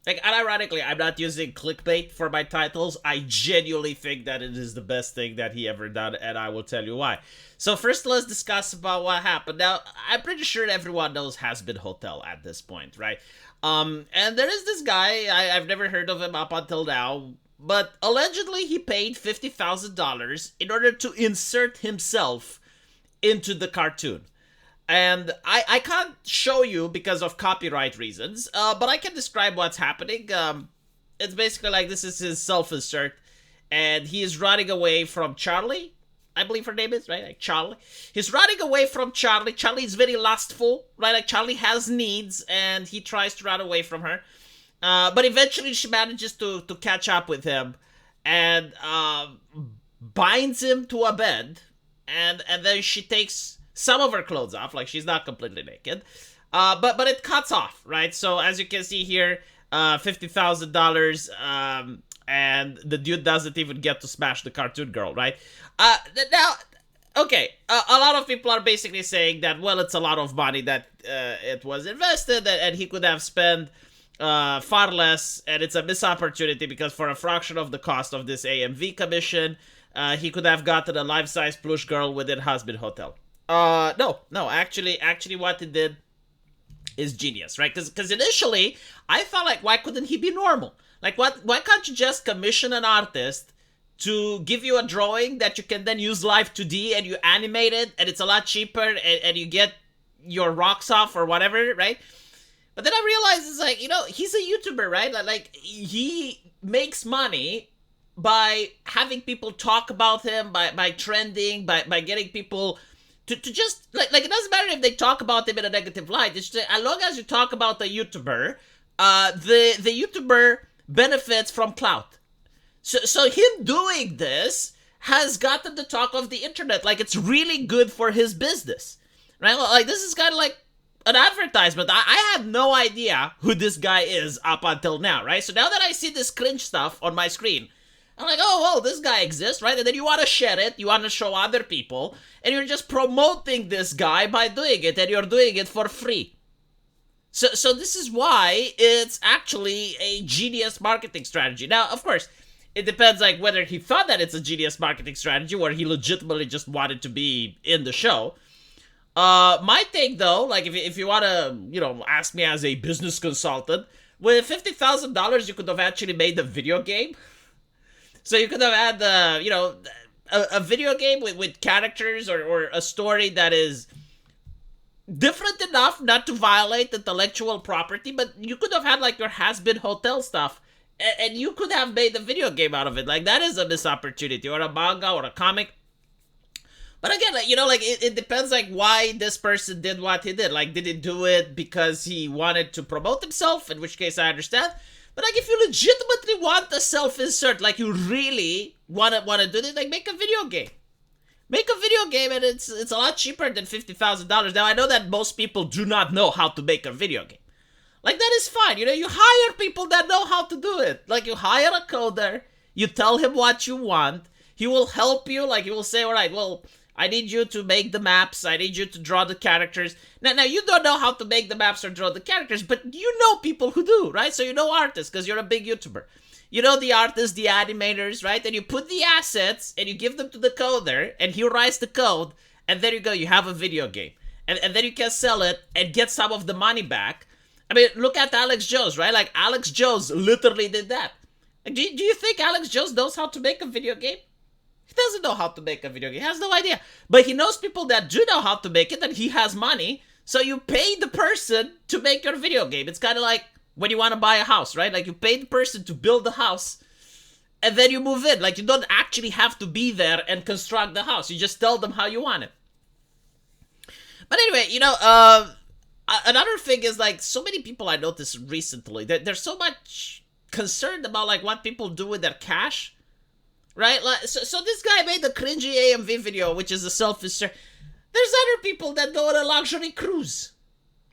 Like, unironically, I'm not using clickbait for my titles. I genuinely think that it is the best thing that he ever done, and I will tell you why. So first, let's discuss about what happened. Now, I'm pretty sure everyone knows Hazbin Hotel at this point, right? And there is this guy, I've never heard of him up until now, but allegedly he paid $50,000 in order to insert himself into the cartoon. And I can't show you because of copyright reasons, but I can describe what's happening. It's basically like this is his self-insert, and he is running away from Charlie. I believe her name is, right? Like Charlie. He's running away from Charlie. Charlie is very lustful, right? Like Charlie has needs, and he tries to run away from her. But eventually she manages to catch up with him and binds him to a bed, and then she takes some of her clothes off, like she's not completely naked, but it cuts off, right? So as you can see here, $50,000, and the dude doesn't even get to smash the cartoon girl, right? Now, okay, a lot of people are basically saying that, well, it's a lot of money that it was invested, and he could have spent far less, and it's a missed opportunity because for a fraction of the cost of this AMV commission, he could have gotten a life-size plush girl within Hazbin Hotel. No, actually, what he did is genius, right? Because initially, I thought, like, why couldn't he be normal? Like, why can't you just commission an artist to give you a drawing that you can then use Live 2D and you animate it, and it's a lot cheaper, and you get your rocks off or whatever, right? But then I realized it's like, he's a YouTuber, right? Like he makes money by having people talk about him, by trending, by getting people to just, like it doesn't matter if they talk about him in a negative light. It's just, as long as you talk about the YouTuber, the YouTuber benefits from clout. So him doing this has gotten the talk of the internet. Like, it's really good for his business, right? Like, this is kind of like an advertisement. I had no idea who this guy is up until now, right? So now that I see this cringe stuff on my screen, I'm like, oh, well, this guy exists, right? And then you want to share it, you want to show other people, and you're just promoting this guy by doing it, and you're doing it for free. So this is why it's actually a genius marketing strategy. Now, of course, it depends, like, whether he thought that it's a genius marketing strategy or he legitimately just wanted to be in the show. My take, though, like, if you want to, ask me as a business consultant, with $50,000, you could have actually made a video game. So you could have had, a video game with characters or a story that is different enough not to violate intellectual property, but you could have had, like, your Hazbin Hotel stuff, and you could have made a video game out of it. Like, that is a missed opportunity, or a manga, or a comic. But again, it depends, like, why this person did what he did. Like, did he do it because he wanted to promote himself? In which case, I understand. But, like, if you legitimately want a self-insert, like, you really want to do this, like, make a video game. Make a video game, and it's a lot cheaper than $50,000. Now, I know that most people do not know how to make a video game. Like, that is fine. You hire people that know how to do it. Like, you hire a coder, you tell him what you want, he will help you. Like, he will say, all right, well, I need you to make the maps, I need you to draw the characters. Now you don't know how to make the maps or draw the characters, but you know people who do, right? So you know artists, because you're a big YouTuber. You know the artists, the animators, right? And you put the assets, and you give them to the coder, and he writes the code, and there you go, you have a video game. And then you can sell it, and get some of the money back. I mean, look at Alex Jones, right? Like, Alex Jones literally did that. Like, do you think Alex Jones knows how to make a video game? He doesn't know how to make a video game. He has no idea. But he knows people that do know how to make it, and he has money. So you pay the person to make your video game. It's kind of like when you want to buy a house, right? Like, you pay the person to build the house, and then you move in. Like, you don't actually have to be there and construct the house. You just tell them how you want it. But anyway, another thing is, like, so many people I noticed recently, that they're so much concerned about, like, what people do with their cash. Right? Like, so this guy made a cringy AMV video, which is a self-insert. There's other people that go on a luxury cruise.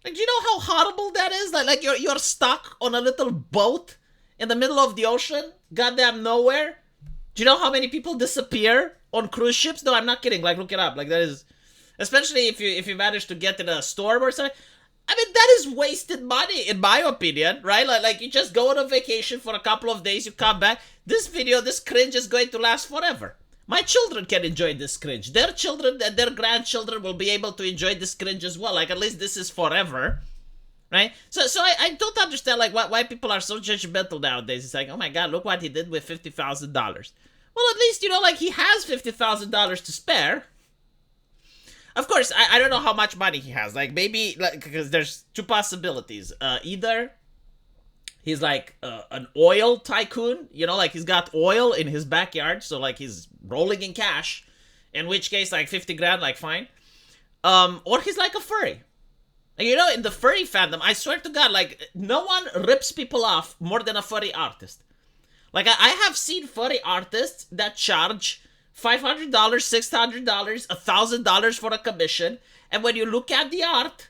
Like, do you know how horrible that is? Like you're stuck on a little boat in the middle of the ocean, goddamn nowhere. Do you know how many people disappear on cruise ships? No, I'm not kidding. Like, look it up. Like, that is, especially if you manage to get in a storm or something. I mean, that is wasted money, in my opinion, right? Like you just go on a vacation for a couple of days, you come back. This video, this cringe is going to last forever. My children can enjoy this cringe. Their children and their grandchildren will be able to enjoy this cringe as well. Like, at least this is forever, right? So I don't understand, like, why people are so judgmental nowadays. It's like, oh my god, look what he did with $50,000. Well, at least, you know, like, he has $50,000 to spare. Of course, I don't know how much money he has. Like, maybe, like, because there's two possibilities. Either he's like an oil tycoon, you know, like he's got oil in his backyard, so like he's rolling in cash. In which case, like 50 grand, like fine. Or he's like a furry. And you know, in the furry fandom, I swear to God, like no one rips people off more than a furry artist. Like I have seen furry artists that charge $500, $600, $1,000 for a commission, and when you look at the art,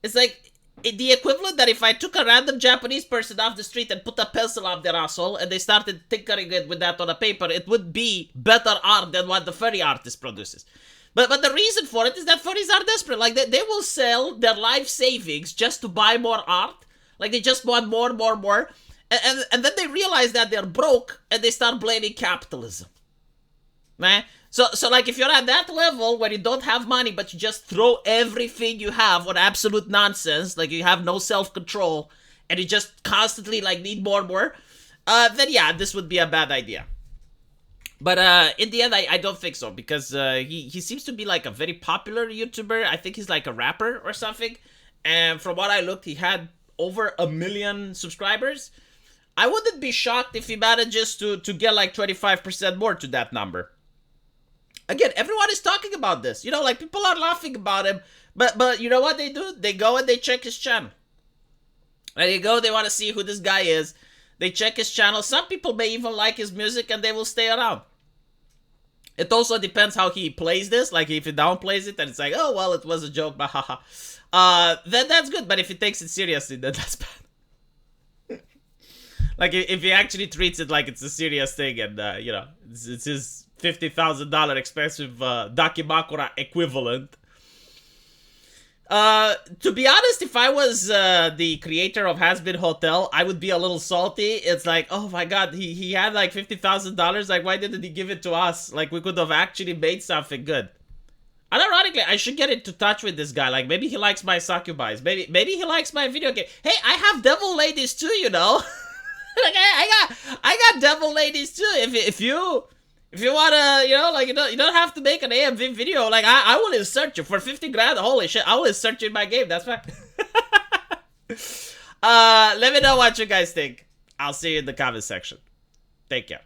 it's like the equivalent that if I took a random Japanese person off the street and put a pencil up their asshole and they started tinkering it with that on a paper, it would be better art than what the furry artist produces. But the reason for it is that furries are desperate. Like they will sell their life savings just to buy more art. Like they just want more. And then they realize that they're broke and they start blaming capitalism. Man. So like if you're at that level where you don't have money but you just throw everything you have on absolute nonsense, like you have no self-control and you just constantly like need more, then yeah, this would be a bad idea. But in the end, I don't think so, because he seems to be like a very popular YouTuber. I think he's like a rapper or something. And from what I looked, he had over 1 million subscribers. I wouldn't be shocked if he manages to get like 25% more to that number. Again, everyone is talking about this. You know, like people are laughing about him. But you know what they do? They go and they check his channel. And they go, they want to see who this guy is. They check his channel. Some people may even like his music and they will stay around. It also depends how he plays this. Like, if he downplays it and it's like, oh, well, it was a joke, bahaha. Then that's good. But if he takes it seriously, then that's bad. Like, if he actually treats it like it's a serious thing and, you know, it's his $50,000 expensive Dakimakura equivalent. To be honest, if I was the creator of Hazbin Hotel, I would be a little salty. It's like, oh my god, he had like $50,000. Like, why didn't he give it to us? Like, we could have actually made something good. And ironically, I should get into touch with this guy. Like, maybe he likes my succubies. Maybe he likes my video game. Hey, I have devil ladies too, you know. Like, I got devil ladies too. If you wanna, you know, like you don't have to make an AMV video. Like I will insert you for 50 grand. Holy shit, I will insert you in my game. That's fine. Let me know what you guys think. I'll see you in the comment section. Take care.